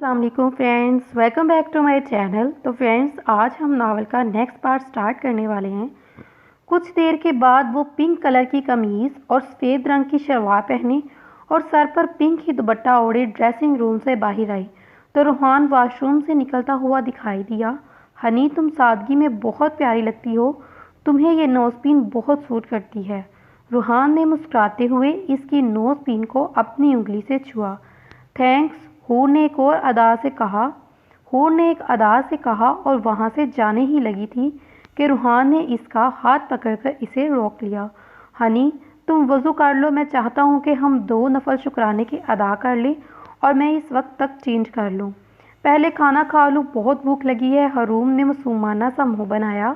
अस्सलाम वालेकुम friends, welcome back to my channel. तो फ्रेंड्स, आज हम नावल का नेक्स्ट पार्ट स्टार्ट करने वाले हैं। कुछ देर के बाद वो पिंक कलर की कमीज़ और सफ़ेद रंग की शलवार पहने और सर पर पिंक ही दुपट्टा ओढ़े ड्रेसिंग रूम से बाहर आई तो रूहान वॉशरूम से निकलता हुआ दिखाई दिया। हनी, तुम सादगी में बहुत प्यारी लगती हो, तुम्हें ये नोज़पिन बहुत सूट करती है। रूहान ने मुस्कुराते हुए इसकी नोज़पिन को अपनी उंगली से छुआ। थैंक्स, हूर ने एक अदा से कहा और वहाँ से जाने ही लगी थी कि रूहान ने इसका हाथ पकड़कर इसे रोक लिया। हनी, तुम वज़ू कर लो, मैं चाहता हूँ कि हम 2 नफल शुक्राने की अदा कर लें और मैं इस वक्त तक चेंज कर लूँ। पहले खाना खा लूँ, बहुत भूख लगी है। हरूम ने मासूमाना सा मुँह बनाया।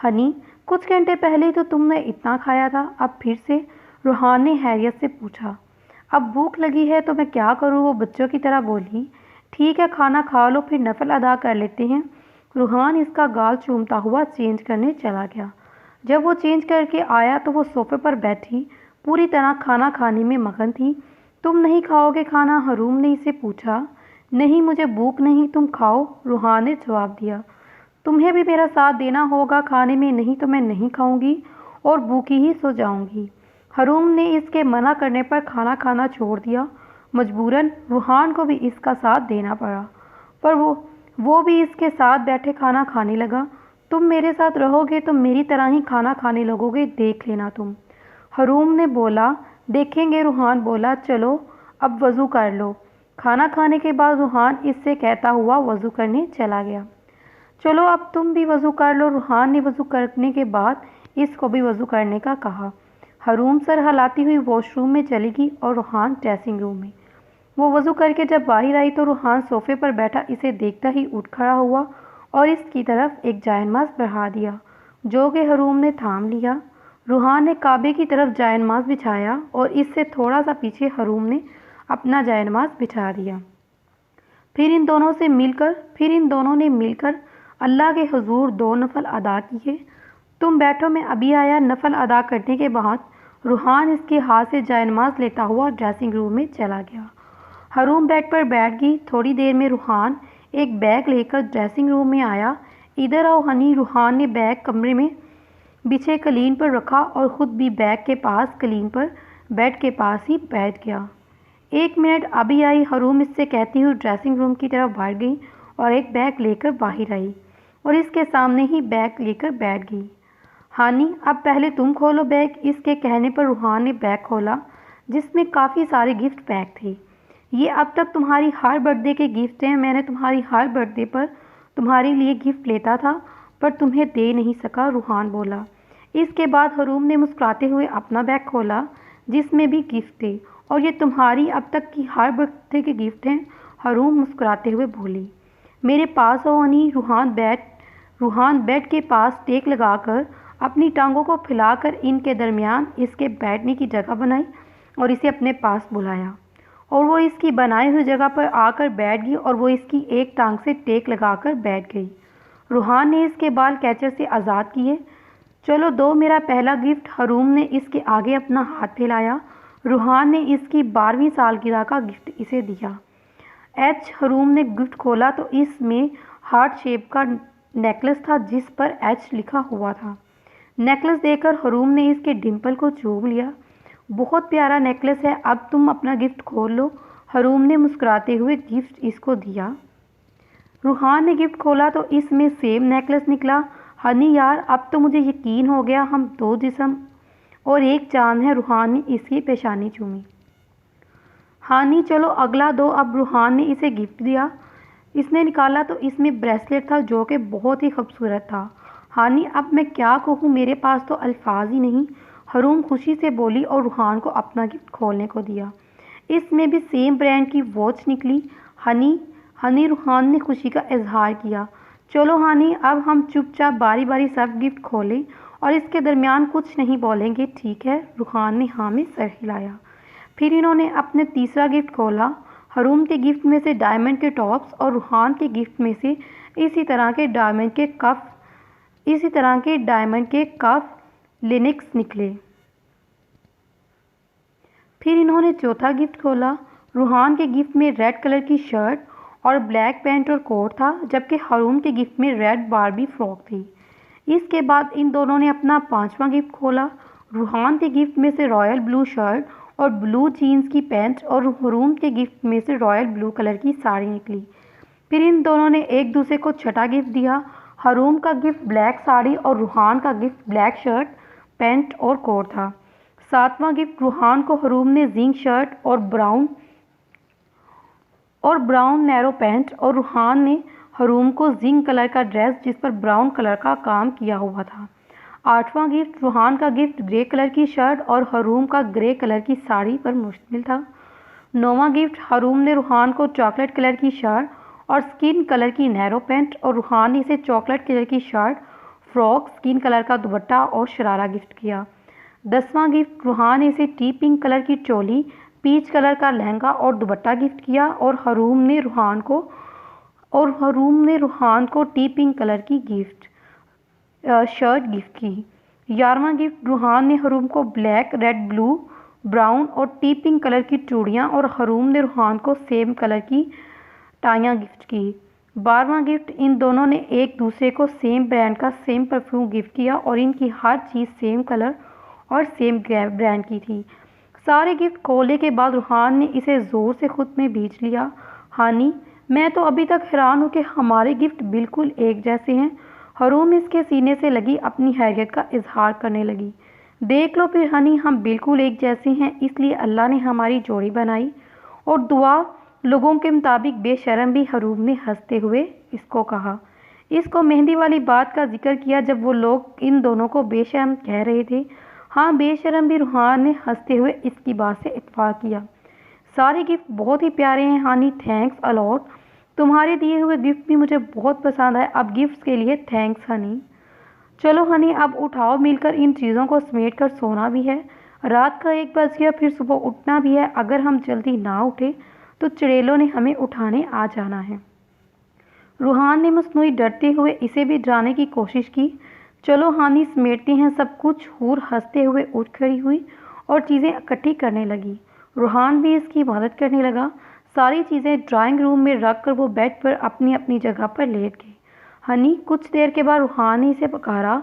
हनी, कुछ घंटे पहले तो तुमने इतना खाया था, अब फिर से? रूहान ने हैरियत से पूछा। अब भूख लगी है तो मैं क्या करूँ, वो बच्चों की तरह बोली। ठीक है, खाना खा लो, फिर नफल अदा कर लेते हैं। रूहान इसका गाल चूमता हुआ चेंज करने चला गया। जब वो चेंज करके आया तो वो सोफे पर बैठी पूरी तरह खाना खाने में मगन थी। तुम नहीं खाओगे खाना? हरूम ने इसे पूछा। नहीं, मुझे भूख नहीं, तुम खाओ, रूहान ने जवाब दिया। तुम्हें भी मेरा साथ देना होगा खाने में, नहीं तो मैं नहीं खाऊंगी और भूखी ही सो जाऊंगी। हरूम ने इसके मना करने पर खाना खाना छोड़ दिया। मजबूरन रूहान को भी इसका साथ देना पड़ा, पर वो भी इसके साथ बैठे खाना खाने लगा। तुम मेरे साथ रहोगे तो मेरी तरह ही खाना खाने लगोगे, देख लेना तुम, हरूम ने बोला। देखेंगे, रूहान बोला। चलो अब वज़ू कर लो। खाना खाने के बाद रूहान इससे कहता हुआ वज़ू करने चला गया। चलो अब तुम भी वज़ू कर लो, रूहान ने वज़ू करने के बाद इसको भी वज़ू करने का कहा। हरूम सर हिलाती हुई वॉशरूम में चली गई और रूहान ड्रेसिंग रूम में। वो वज़ू करके जब बाहर आई तो रूहान सोफे पर बैठा इसे देखता ही उठ खड़ा हुआ और इसकी तरफ एक जायनमाज़ बढ़ा दिया, जो कि हरूम ने थाम लिया। रूहान ने काबे की तरफ जायनमाज़ बिछाया और इससे थोड़ा सा पीछे हरूम ने अपना जायनमाज़ बिछा दिया। फिर इन दोनों ने मिलकर अल्लाह के हुजूर 2 नफल अदा किए। तुम बैठो, मैं अभी आया। नफल अदा करने के बाद रूहान इसके हाथ से जायनमाज़ लेता हुआ ड्रेसिंग रूम में चला गया। हरूम बेड पर बैठ गई। थोड़ी देर में रूहान एक बैग लेकर ड्रेसिंग रूम में आया। इधर आओ हनी, रूहान ने बैग कमरे में बिछे कलीन पर रखा और ख़ुद भी बैग के पास कलीन पर बेड के पास ही बैठ गया। 1 मिनट, अभी आई, हरूम इससे कहती हुई ड्रेसिंग रूम की तरफ बढ़ गई और एक बैग लेकर बाहर आई और इसके सामने ही बैग लेकर बैठ गई। हानी, अब पहले तुम खोलो बैग, इसके कहने पर रूहान ने बैग खोला जिसमें काफ़ी सारे गिफ्ट पैक थे। ये अब तक तुम्हारी हर बर्थडे के गिफ्ट हैं। मैंने तुम्हारी हर बर्थडे पर तुम्हारे लिए गिफ्ट लेता था पर तुम्हें दे नहीं सका, रूहान बोला। इसके बाद हरूम ने मुस्कुराते हुए अपना बैग खोला जिसमें भी गिफ्ट थे। और ये तुम्हारी अब तक की हर बर्थडे के गिफ्ट हैं, हरूम मुस्कुराते हुए बोली। मेरे पास हो हनी। रूहान बेड के पास टेक लगाकर अपनी टांगों को फैलाकर इनके दरमियान इसके बैठने की जगह बनाई और इसे अपने पास बुलाया और वो इसकी बनाई हुई जगह पर आकर बैठ गई और वो इसकी एक टांग से टेक लगाकर बैठ गई। रूहान ने इसके बाल कैचर से आज़ाद किए। चलो दो मेरा पहला गिफ्ट, हरूम ने इसके आगे अपना हाथ फैलाया। रूहान ने इसकी 12वीं सालगिरह का गिफ्ट इसे दिया। हरूम ने गिफ्ट खोला तो इसमें हार्ट शेप का नेकलेस था जिस पर एच लिखा हुआ था। नेकलेस देखकर हरूम ने इसके डिंपल को चूम लिया। बहुत प्यारा नेकलेस है, अब तुम अपना गिफ्ट खोल लो, हरूम ने मुस्कुराते हुए गिफ्ट इसको दिया। रूहान ने गिफ्ट खोला तो इसमें सेम नेकलेस निकला। हनी यार, अब तो मुझे यकीन हो गया हम 2 जिस्म और एक चांद है, रूहान ने इसकी पेशानी चूमी। हानी, चलो अगला दो। अब रूहान ने इसे गिफ्ट दिया। इसने निकाला तो इसमें ब्रेसलेट था जो कि बहुत ही खूबसूरत था। हानी, अब मैं क्या कहूँ, मेरे पास तो अल्फाज ही नहीं, हरूम खुशी से बोली और रूहान को अपना गिफ्ट खोलने को दिया। इसमें भी सेम ब्रांड की वॉच निकली। हनी, रूहान ने खुशी का इजहार किया। चलो हानी, अब हम चुपचाप बारी बारी सब गिफ्ट खोलें और इसके दरमियान कुछ नहीं बोलेंगे, ठीक है? रूहान ने हाँ में सर हिलाया। फिर इन्होंने अपने तीसरा गिफ्ट खोला। हरूम के गिफ्ट में से डायमंड के टॉप्स और रूहान के गिफ्ट में से इसी तरह के डायमंड के कफ लिनक्स निकले। फिर इन्होंने चौथा गिफ्ट खोला। रूहान के गिफ्ट में रेड कलर की शर्ट और ब्लैक पैंट और कोट था, जबकि हरूम के गिफ्ट में रेड बारबी फ्रॉक थी। इसके बाद इन दोनों ने अपना 5वां गिफ्ट खोला। रूहान के गिफ्ट में से रॉयल ब्लू शर्ट और ब्लू जीन्स की पैंट और हरूम के गिफ्ट में से रॉयल ब्लू कलर की साड़ी निकली। फिर इन दोनों ने एक दूसरे को छठा गिफ्ट दिया। हरूम का गिफ्ट ब्लैक साड़ी और रूहान का गिफ्ट ब्लैक शर्ट, पैंट और कोट था। 7वां गिफ्ट रूहान को हरूम ने जिंक शर्ट और ब्राउन नैरो पैंट और रूहान ने हरूम को जिंक कलर का ड्रेस जिस पर ब्राउन कलर का काम किया हुआ था। 8वां गिफ्ट रूहान का गिफ्ट ग्रे कलर की शर्ट और हरूम का ग्रे कलर की साड़ी पर मुश्तमिल था। 9वां गिफ्ट हरूम ने रूहान को चॉकलेट कलर की शर्ट और स्किन कलर की नैरो पैंट और रूहान ने इसे चॉकलेट कलर की शर्ट, फ्रॉक, स्किन कलर का दुपट्टा और शरारा गिफ्ट किया। 10वां गिफ्ट रूहान ने इसे टी पिंक कलर की चोली, पीच कलर का लहंगा और दुपट्टा गिफ्ट किया और हरूम ने रूहान को टी पिंक कलर की शर्ट गिफ्ट की। 11वां गिफ्ट रूहान ने हरूम को ब्लैक, रेड, ब्लू, ब्राउन और टी पिंक कलर की चूड़ियाँ और हरूम ने रूहान को सेम कलर की टाइयाँ गिफ्ट की। 12वां गिफ्ट इन दोनों ने एक दूसरे को सेम ब्रांड का सेम परफ्यूम गिफ्ट किया और इनकी हर चीज़ सेम कलर और सेम ब्रांड की थी। सारे गिफ्ट खोलने के बाद रूहान ने इसे ज़ोर से खुद में भींच लिया। हानी, मैं तो अभी तक हैरान हूँ कि हमारे गिफ्ट बिल्कुल एक जैसे हैं। हरूम इसके सीने से लगी अपनी हैरियत का इजहार करने लगी। देख लो फिर हनी, हम बिल्कुल एक जैसे हैं, इसलिए अल्लाह ने हमारी जोड़ी बनाई। और दुआ लोगों के मुताबिक बेशरम भी, हरूम ने हंसते हुए इसको कहा। इसको मेहंदी वाली बात का जिक्र किया जब वो लोग इन दोनों को बेशरम कह रहे थे। हाँ, बेशरम भी, रूहान ने हंसते हुए इसकी बात से इत्तेफाक किया। सारे गिफ्ट बहुत ही प्यारे हैं हानी, थैंक्स अलॉट। तुम्हारे दिए हुए गिफ्ट भी मुझे बहुत पसंद आए। अब गिफ्ट्स के लिए थैंक्स हनी। चलो हनी, अब उठाओ, मिलकर इन चीज़ों को समेट कर सोना भी है। रात का 1 बज गया, फिर सुबह उठना भी है। अगर हम जल्दी ना उठे तो चुड़ैलों ने हमें उठाने आ जाना है। रूहान ने मसनूई डरते हुए इसे भी डराने की कोशिश की। चलो हानी, समेटते हैं सब कुछ। हूर हंसते हुए उठ खड़ी हुई और चीज़ें इकट्ठी करने लगी। रूहान भी इसकी मदद करने लगा। सारी चीज़ें ड्राइंग रूम में रख कर वो बेड पर अपनी अपनी जगह पर लेट गई। हनी, कुछ देर के बाद रूहान ने इसे पुकारा।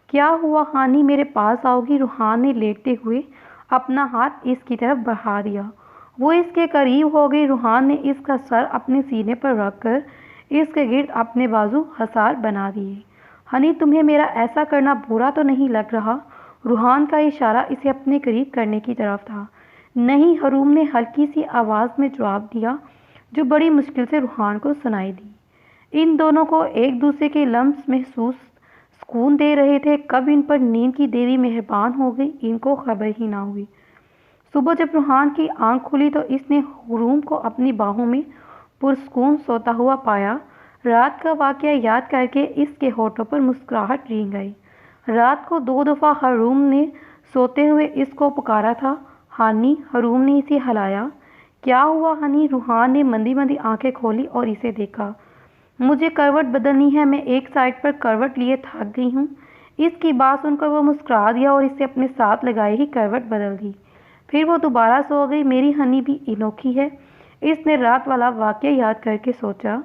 क्या हुआ हानी, मेरे पास आओगी? रूहान ने लेटते हुए अपना हाथ इसकी तरफ बढ़ा दिया। वो इसके करीब हो गई। रूहान ने इसका सर अपने सीने पर रखकर इसके गिर्द अपने बाजू हसार बना दिए। हनी, तुम्हें मेरा ऐसा करना बुरा तो नहीं लग रहा? रूहान का इशारा इसे अपने करीब करने की तरफ था। नहीं, हरूम ने हल्की सी आवाज़ में जवाब दिया, जो बड़ी मुश्किल से रूहान को सुनाई दी। इन दोनों को एक दूसरे के लम्स महसूस सुकून दे रहे थे। कब इन पर नींद की देवी मेहरबान हो गई, इनको खबर ही ना हुई। सुबह जब रूहान की आंख खुली तो इसने हरूम को अपनी बाहों में पुरसकून सोता हुआ पाया। रात का वाक़या याद करके इसके होठों पर मुस्कुराहट रेंग गई। रात को 2 दफ़ा हरूम ने सोते हुए इसको पुकारा था। हानी, हरूम ने इसे हिलाया। क्या हुआ हनी? रूहान ने मंदी मंदी आंखें खोली और इसे देखा। मुझे करवट बदलनी है, मैं एक साइड पर करवट लिए थक गई हूँ। इसकी बात सुनकर वो मुस्कुरा दिया और इसे अपने साथ लगाए ही करवट बदल दी। फिर वो दोबारा सो गई। मेरी हनी भी अनोखी है, इसने रात वाला वाक़या याद करके सोचा।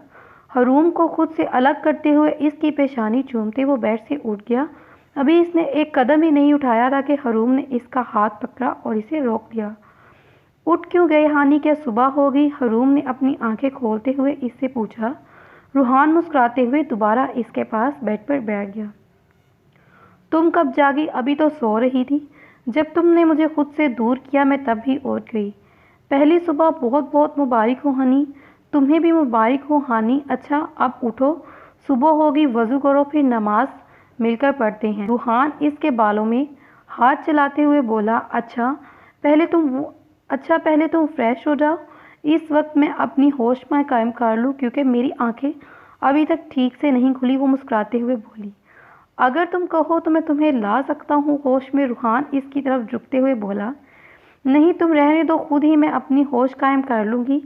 हरूम को खुद से अलग करते हुए इसकी पेशानी चूमते वो बेड से उठ गया। अभी इसने एक कदम ही नहीं उठाया था कि हरूम ने इसका हाथ पकड़ा और इसे रोक दिया। उठ क्यों गए हानी, क्या सुबह हो गई? हरूम ने अपनी आंखें खोलते हुए इससे पूछा। रूहान मुस्कुराते हुए दोबारा इसके पास बेड पर बैठ गया। तुम कब जागी? अभी तो सो रही थी। जब तुमने मुझे खुद से दूर किया मैं तब ही उठ गई। पहली सुबह बहुत बहुत मुबारक हो हनी। तुम्हें भी मुबारक हो हानी। अच्छा अब उठो, सुबह होगी, वज़ू करो, फिर नमाज मिलकर पढ़ते हैं। रूहान इसके बालों में हाथ चलाते हुए बोला। पहले तुम फ्रेश हो जाओ। इस वक्त मैं अपनी होश में कायम कर लूँ क्योंकि मेरी आंखें अभी तक ठीक से नहीं खुली, वो मुस्कुराते हुए बोली। अगर तुम कहो तो मैं तुम्हें ला सकता हूँ होश में, रूहान इसकी तरफ झुकते हुए बोला। नहीं, तुम रहने दो, खुद ही मैं अपनी होश कायम कर लूँगी।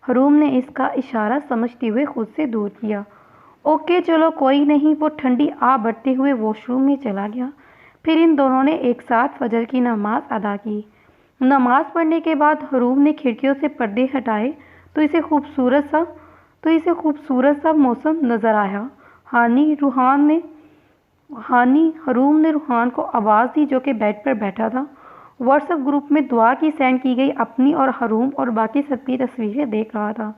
हरूम ने इसका इशारा समझते हुए खुद से दूर किया। ओके चलो कोई नहीं। वो ठंडी आ बढ़ते हुए वॉशरूम में चला गया। फिर इन दोनों ने एक साथ फजर की नमाज अदा की। नमाज पढ़ने के बाद हरूम ने खिड़कियों से पर्दे हटाए तो इसे खूबसूरत सा तो इसे खूबसूरत सा मौसम नज़र आया। हरूम ने रूहान को आवाज़ दी जो कि बेड पर बैठा था। व्हाट्सएप ग्रुप में दुआ की सेंड की गई अपनी और हरूम और बाकी सबकी तस्वीरें देख रहा था।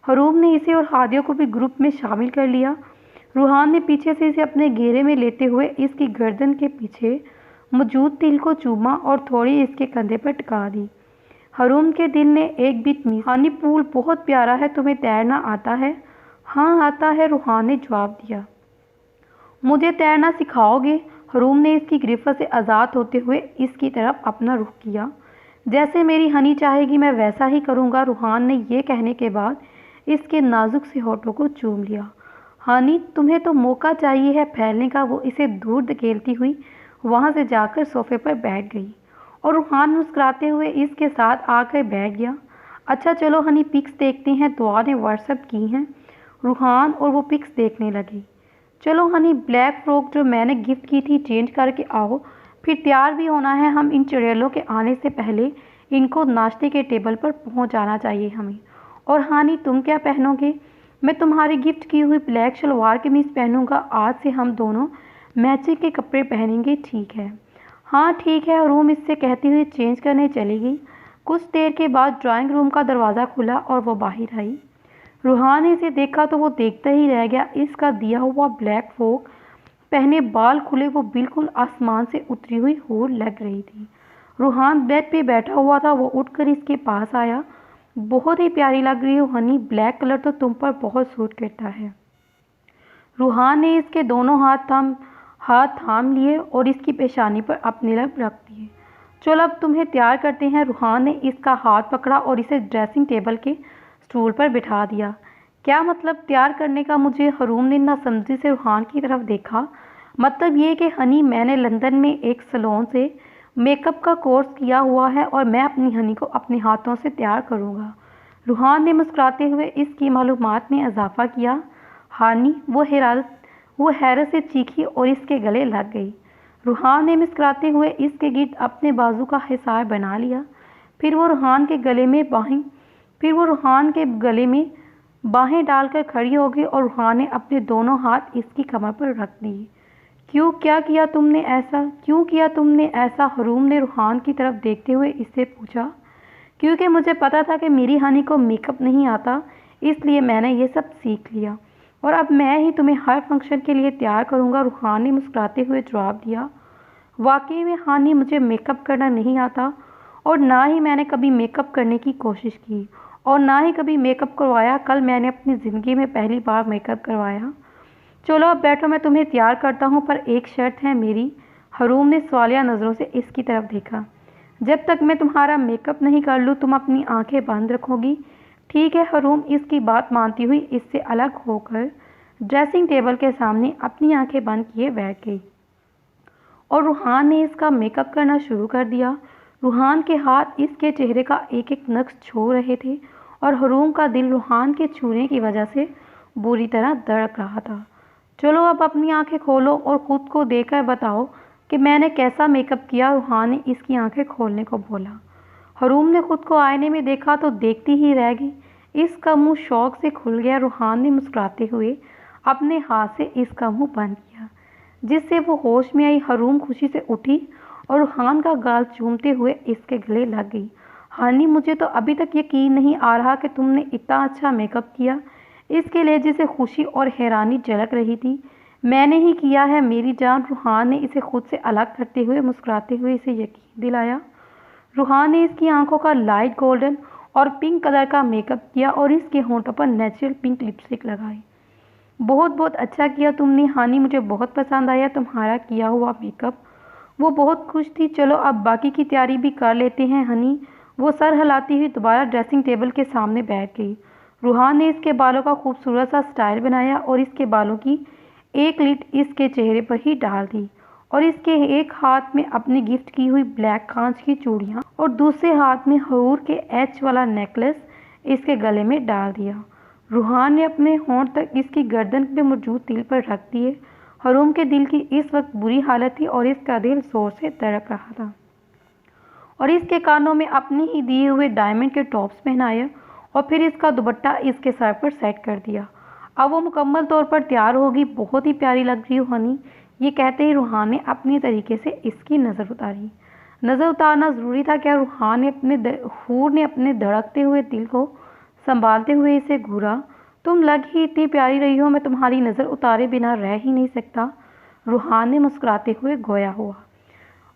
हरूम ने इसे और हादिया को भी ग्रुप में शामिल कर लिया। रूहान ने पीछे से इसे अपने घेरे में लेते हुए इसकी गर्दन के पीछे मौजूद तिल को चूमा और थोड़ी इसके कंधे पर टिका दी। हरूम के दिल ने एक बीत मीस, हानी पूल बहुत प्यारा है, तुम्हें तैरना आता है? हाँ आता है, रूहान ने जवाब दिया। मुझे तैरना सिखाओगे? हरूम ने इसकी गिरफ्त से आज़ाद होते हुए इसकी तरफ अपना रुख किया। जैसे मेरी हनी चाहेगी मैं वैसा ही करूँगा, रूहान ने यह कहने के बाद इसके नाजुक से होठों को चूम लिया। हनी तुम्हें तो मौका चाहिए है फैलने का। वो इसे दूर धकेलती हुई वहाँ से जाकर सोफे पर बैठ गई और रूहान मुस्कुराते हुए इसके साथ आकर बैठ गया। अच्छा चलो हनी पिक्स देखते हैं, दुआ ने व्हाट्सएप की हैं। रूहान और वो पिक्स देखने लगी। चलो हनी ब्लैक फ्रॉक जो मैंने गिफ्ट की थी चेंज करके आओ, फिर तैयार भी होना है। हम इन चुड़ैलों के आने से पहले इनको नाश्ते के टेबल पर पहुंच जाना चाहिए हमें। और हानी तुम क्या पहनोगे? मैं तुम्हारी गिफ्ट की हुई ब्लैक शलवार कमीज़ पहनूंगा। आज से हम दोनों मैचिंग के कपड़े पहनेंगे, ठीक है? हाँ ठीक है, रूम इससे कहती हुई चेंज करने चली गई। कुछ देर के बाद ड्राइंग रूम का दरवाज़ा खुला और वो बाहर आई। रूहान ने इसे देखा तो वो देखता ही रह गया। इसका दिया हुआ ब्लैक फ्रॉक पहने, बाल खुले, वो बिल्कुल आसमान से उतरी हुई हूर लग रही थी। रूहान बेड पे बैठा हुआ था। वो उठकर इसके पास आया। बहुत ही प्यारी लग रही हो हनी, ब्लैक कलर तो तुम पर बहुत सूट करता है। रूहान ने इसके दोनों हाथ थाम लिए और इसकी पेशानी पर अपने लब रख दिए। चलो अब तुम्हें तैयार करते हैं। रूहान ने इसका हाथ पकड़ा और इसे ड्रेसिंग टेबल के स्टूल पर बिठा दिया। क्या मतलब तैयार करने का? मुझे हरूम ने नासमझी से रूहान की तरफ देखा। मतलब ये कि हनी मैंने लंदन में एक सैलून से मेकअप का कोर्स किया हुआ है और मैं अपनी हनी को अपने हाथों से तैयार करूँगा। रूहान ने मुस्कुराते हुए इसकी मालूमात में इजाफा किया। हानी वो हैरत से चीखी और इसके गले लग गई। रूहान ने मुस्कुराते हुए इसके गिर्द अपने बाजू का हिसार बना लिया। फिर वो रूहान के गले में बाहें डालकर खड़ी हो गई और रूहान ने अपने दोनों हाथ इसकी कमर पर रख दिए। क्यों किया तुमने ऐसा? हरूम ने रूहान की तरफ देखते हुए इससे पूछा। क्योंकि मुझे पता था कि मेरी हनी को मेकअप नहीं आता, इसलिए मैंने ये सब सीख लिया और अब मैं ही तुम्हें हर फंक्शन के लिए तैयार करूँगा, रूहान ने मुस्कुराते हुए जवाब दिया। वाकई में हानी, मुझे मेकअप करना नहीं आता और ना ही मैंने कभी मेकअप करने की कोशिश की और ना ही कभी मेकअप करवाया। कल मैंने अपनी ज़िंदगी में पहली बार मेकअप करवाया। चलो अब बैठो, मैं तुम्हें तैयार करता हूँ, पर एक शर्त है मेरी। हरूम ने सवालिया नज़रों से इसकी तरफ देखा। जब तक मैं तुम्हारा मेकअप नहीं कर लूँ तुम अपनी आंखें बंद रखोगी, ठीक है? हरूम इसकी बात मानती हुई इससे अलग होकर ड्रेसिंग टेबल के सामने अपनी आंखें बंद किए बैठ गई और रूहान ने इसका मेकअप करना शुरू कर दिया। रूहान के हाथ इसके चेहरे का एक एक नक्श छू रहे थे और हरूम का दिल रूहान के छूने की वजह से बुरी तरह धड़क रहा था। चलो अब अपनी आंखें खोलो और ख़ुद को देखकर बताओ कि मैंने कैसा मेकअप किया, रूहान ने इसकी आंखें खोलने को बोला। हरूम ने खुद को आईने में देखा तो देखती ही रह गई। इसका मुंह शौक से खुल गया। रूहान ने मुस्कुराते हुए अपने हाथ से इसका मुंह बंद किया, जिससे वो होश में आई। हरूम खुशी से उठी और रूहान का गाल चूमते हुए इसके गले लग गई। हानी, मुझे तो अभी तक यकीन नहीं आ रहा कि तुमने इतना अच्छा मेकअप किया। इसके लहजे से खुशी और हैरानी झलक रही थी। मैंने ही किया है मेरी जान, रूहान ने इसे खुद से अलग करते हुए मुस्कुराते हुए इसे यकीन दिलाया। रूहान ने इसकी आंखों का लाइट गोल्डन और पिंक कलर का मेकअप किया और इसके होंठों पर नेचुरल पिंक लिपस्टिक लगाई। बहुत अच्छा किया तुमने हानी, मुझे बहुत पसंद आया तुम्हारा किया हुआ मेकअप। वो बहुत खुश थी। चलो अब बाकी की तैयारी भी कर लेते हैं हनी। वो सर हिलाती हुई दोबारा ड्रेसिंग टेबल के सामने बैठ गई। रूहान ने इसके बालों का खूबसूरत सा स्टाइल बनाया और इसके बालों की एक लिट इसके चेहरे पर ही डाल दी और इसके एक हाथ में अपनी गिफ्ट की हुई ब्लैक कांच की चूड़ियाँ और दूसरे हाथ में हूर के एच वाला नेकलेस इसके गले में डाल दिया। रूहान ने अपने होंठ तक इसकी गर्दन पे मौजूद तिल पर रख दिए। हरूम के दिल की इस वक्त बुरी हालत थी और इसका दिल जोर से धड़क रहा था और इसके कानों में अपने ही दिए हुए डायमंड के टॉप्स पहनाए और फिर इसका दुपट्टा इसके सर पर सेट कर दिया। अब वो मुकम्मल तौर पर तैयार होगी, बहुत ही प्यारी लग रही हो हनी। ये कहते ही रूहान ने अपने तरीके से इसकी नज़र उतारी। नज़र उतारना ज़रूरी था क्या? हूर ने अपने धड़कते हुए दिल को संभालते हुए इसे घूरा। तुम लग ही इतनी प्यारी रही हो, मैं तुम्हारी नज़र उतारे बिना रह ही नहीं सकता, रूहान ने मुस्कुराते हुए गोया हुआ।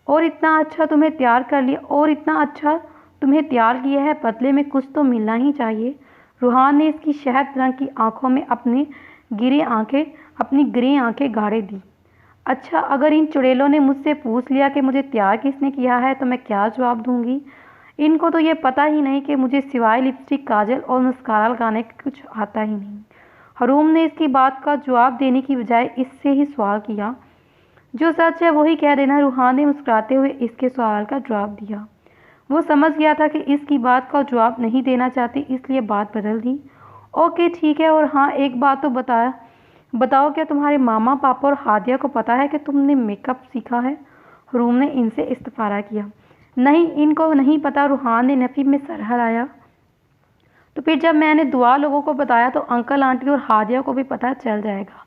और इतना अच्छा तुम्हें तैयार कर लिया, और इतना अच्छा तुम्हें तैयार किया है, बदले में कुछ तो मिलना ही चाहिए। रूहान ने इसकी शहद रंग की आंखों में अपनी ग्रे आंखें गाड़े दी। अच्छा, अगर इन चुड़ैलों ने मुझसे पूछ लिया कि मुझे तैयार किसने किया है तो मैं क्या जवाब दूंगी? इनको तो ये पता ही नहीं कि मुझे सिवाय लिपस्टिक, काजल और मस्कारा लगाने के कुछ आता ही नहीं। हरूम ने इसकी बात का जवाब देने की बजाय इससे ही सवाल किया। जो सच है वही कह देना, रूहान ने मुस्कुराते हुए इसके सवाल का जवाब दिया। वो समझ गया था कि इसकी बात का जवाब नहीं देना चाहती, इसलिए बात बदल दी। ओके ठीक है, और हाँ एक बात तो बताओ क्या तुम्हारे मामा पापा और हादिया को पता है कि तुमने मेकअप सीखा है? हरूम ने इनसे इस्तफारा किया। नहीं, इनको नहीं पता, रूहान ने नफी में सर हिलाया। तो फिर जब मैंने दुआ लोगों को बताया तो अंकल आंटी और हादिया को भी पता चल जाएगा।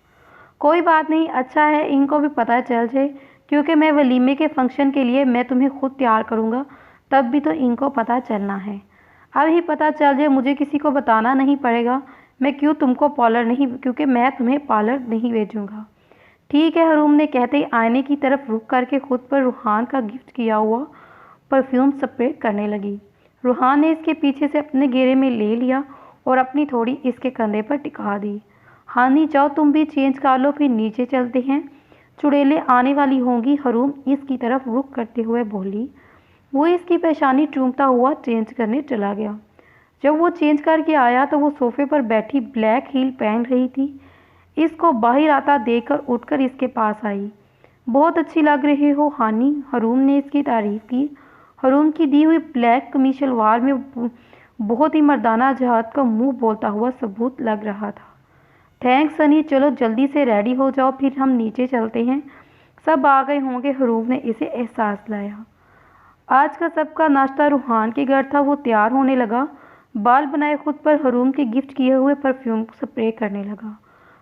कोई बात नहीं, अच्छा है इनको भी पता चल जाए, क्योंकि मैं वलीमे के फंक्शन के लिए मैं तुम्हें खुद तैयार करूँगा, तब भी तो इनको पता चलना है। अब ही पता चल जाए, मुझे किसी को बताना नहीं पड़ेगा। मैं क्योंकि मैं तुम्हें पार्लर नहीं भेजूँगा। ठीक है, हरूम ने कहते ही आईने की तरफ रुक करके खुद पर रूहान का गिफ्ट किया हुआ परफ्यूम स्प्रे करने लगी। रूहान ने इसके पीछे से अपने घेरे में ले लिया और अपनी थोड़ी इसके कंधे पर टिका दी। हानी जाओ तुम भी चेंज कर लो, फिर नीचे चलते हैं, चुड़ैलें आने वाली होंगी, हरूम इसकी तरफ रुख करते हुए बोली। वो इसकी पेशानी चूमता हुआ चेंज करने चला गया। जब वो चेंज करके आया तो वो सोफे पर बैठी ब्लैक हील पहन रही थी। इसको बाहर आता देखकर उठकर इसके पास आई। बहुत अच्छी लग रही हो हानी, हरूम ने इसकी तारीफ की। हरूम की दी हुई ब्लैक कमीज शलवार में बहुत ही मर्दाना जहाद का मुंह बोलता हुआ सबूत लग रहा था। थैंक्स सनी, चलो जल्दी से रेडी हो जाओ, फिर हम नीचे चलते हैं, सब आ गए होंगे, हरूम ने इसे एहसास लाया। आज का सबका नाश्ता रूहान के घर था। वो तैयार होने लगा, बाल बनाए खुद पर हरूम के गिफ्ट किए हुए परफ्यूम स्प्रे करने लगा।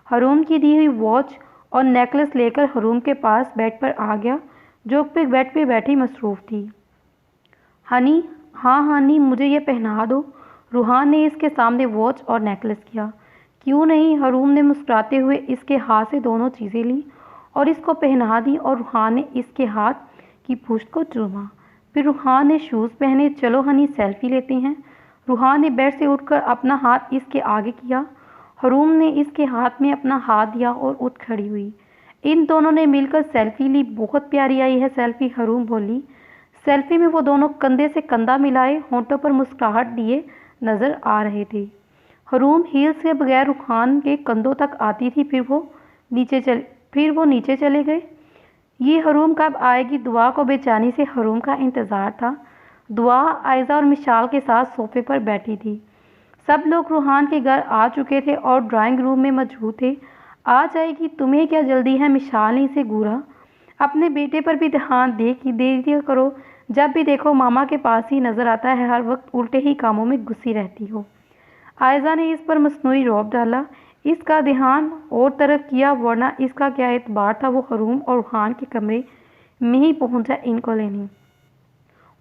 हरूम की दी हुई वॉच और नेकलेस लेकर हरूम के पास बेड पर आ गया, जो बेड पे बैठी मसरूफ़ थी। हनी, हाँ हनी, मुझे ये पहना दो। रूहान ने इसके सामने वॉच और नेकलेस किया। क्यों नहीं, हरूम ने मुस्कुराते हुए इसके हाथ से दोनों चीज़ें ली और इसको पहना दी, और रूहान ने इसके हाथ की पुश्त को चूमा। फिर रूहान ने शूज़ पहने। चलो हनी सेल्फी लेते हैं। रूहान ने बेड से उठकर अपना हाथ इसके आगे किया। हरूम ने इसके हाथ में अपना हाथ दिया और उठ खड़ी हुई। इन दोनों ने मिलकर सेल्फी ली। बहुत प्यारी आई है सेल्फी, हरूम बोली। सेल्फी में वो दोनों कंधे से कंधा मिलाए, होंठों पर मुस्कुराहट दिए नजर आ रहे थे। हरूम हील्स के बगैर रूहान के कंधों तक आती थी। फिर वो नीचे चले गए। ये हरूम कब आएगी? दुआ को बेचैनी से हरूम का इंतज़ार था। दुआ आयज़ा और मिशाल के साथ सोफे पर बैठी थी। सब लोग रूहान के घर आ चुके थे और ड्राइंग रूम में मौजूद थे। आ जाएगी, तुम्हें क्या जल्दी है? मिशाल ने इसे घूरा। अपने बेटे पर भी ध्यान दे दिया करो, जब भी देखो मामा के पास ही नज़र आता है, हर वक्त उल्टे ही कामों में घुसी रहती हो। आयज़ा ने इस पर मसनूई रौब डाला, इसका ध्यान और तरफ किया, वरना इसका क्या एतबार था। वो हरूम और रूहान के कमरे में ही पहुंचा इनको लेने।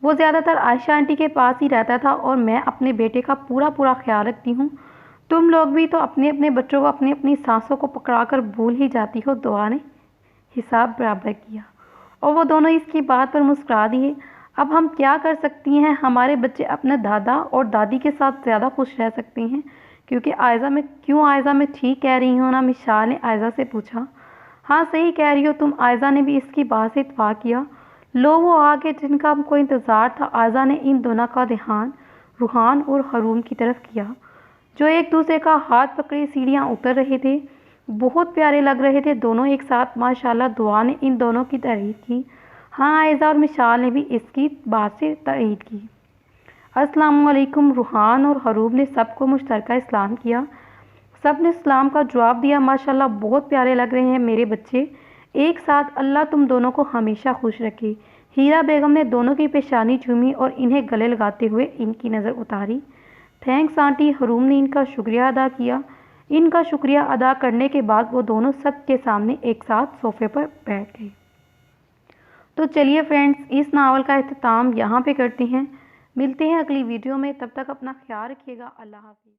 वो ज़्यादातर आयशा आंटी के पास ही रहता था और मैं अपने बेटे का पूरा ख्याल रखती हूँ। तुम लोग भी तो अपने अपने बच्चों को अपनी अपनी सांसों को पकड़ाकर भूल ही जाती हो। दुआ ने हिसाब बराबर किया और वो दोनों इसकी बात पर मुस्कुरा दिए। अब हम क्या कर सकती हैं, हमारे बच्चे अपने दादा और दादी के साथ ज़्यादा खुश रह सकते हैं। क्योंकि आयज़ा मैं ठीक कह रही हूँ ना? मिशाल ने आयज़ा से पूछा। हाँ सही कह रही हो तुम, आयज़ा ने भी इसकी बात से इत्फाक किया। लो वो आगे जिनका हमको इंतज़ार था। आयज़ा ने इन दोनों का ध्यान रूहान और हरूम की तरफ किया, जो एक दूसरे का हाथ पकड़े सीढ़ियाँ उतर रहे थे। बहुत प्यारे लग रहे थे दोनों एक साथ, माशाल्लाह। दुआ ने इन दोनों की तारीफ़ की। हाँ, आयज़ा और मिशाल ने भी इसकी बात से तायीद की। अस्सलाम वालेकुम। रूहान और हरूम ने सबको मुश्तरका इस्लाम किया। सब ने इस्लाम का जवाब दिया। माशाल्लाह बहुत प्यारे लग रहे हैं मेरे बच्चे एक साथ, अल्लाह तुम दोनों को हमेशा खुश रखे। हीरा बेगम ने दोनों की पेशानी चूमी और इन्हें गले लगाते हुए इनकी नज़र उतारी। Thanks aunty. हरूम ने इनका शुक्रिया अदा किया। इनका शुक्रिया अदा करने के बाद वो दोनों सबके सामने एक साथ सोफ़े पर बैठ गए। तो चलिए फ्रेंड्स, इस नावल का इख्तिताम यहाँ पे करते हैं। मिलते हैं अगली वीडियो में, तब तक अपना ख्याल रखिएगा। अल्लाह हाफ़िज़।